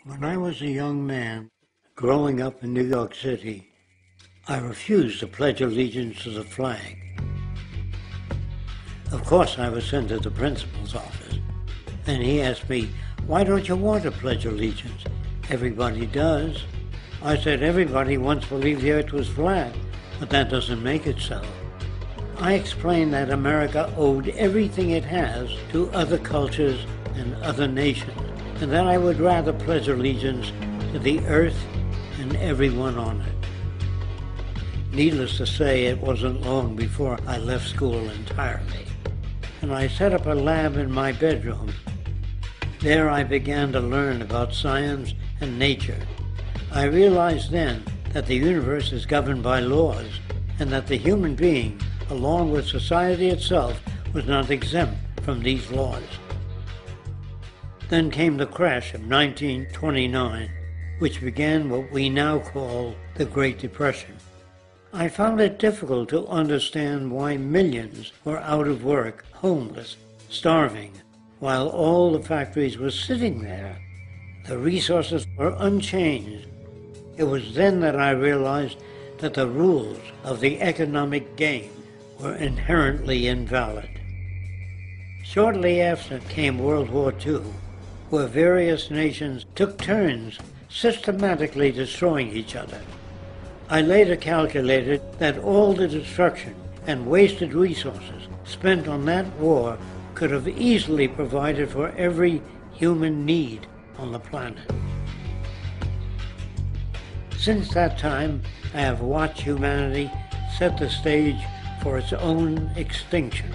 When I was a young man, growing up in New York City, I refused to pledge allegiance to the flag. Of course, I was sent to the principal's office, and he asked me, "Why don't you want to pledge allegiance? Everybody does." I said, "Everybody once believed the earth was flat, but that doesn't make it so." I explained that America owed everything it has to other cultures and other nations, and that I would rather pledge allegiance to the earth and everyone on it. Needless to say, it wasn't long before I left school entirely, and I set up a lab in my bedroom. There I began to learn about science and nature. I realized then that the universe is governed by laws, and that the human being, along with society itself, was not exempt from these laws. Then came the crash of 1929, which began what we now call the Great Depression. I found it difficult to understand why millions were out of work, homeless, starving, while all the factories were sitting there. The resources were unchanged. It was then that I realized that the rules of the economic game were inherently invalid. Shortly after came World War II, where various nations took turns systematically destroying each other. I later calculated that all the destruction and wasted resources spent on that war could have easily provided for every human need on the planet. Since that time, I have watched humanity set the stage for its own extinction.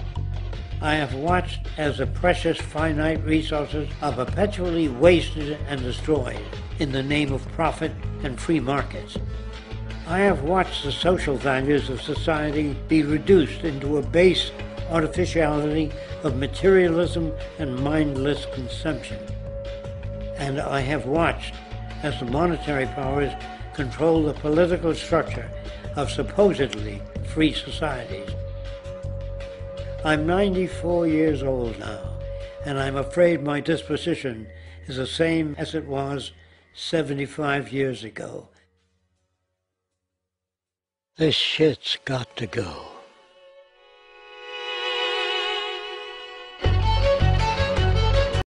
I have watched as the precious finite resources are perpetually wasted and destroyed in the name of profit and free markets. I have watched the social values of society be reduced into a base artificiality of materialism and mindless consumption. And I have watched as the monetary powers control the political structure of supposedly free societies. I'm 94 years old now, and I'm afraid my disposition is the same as it was 75 years ago. This shit's got to go.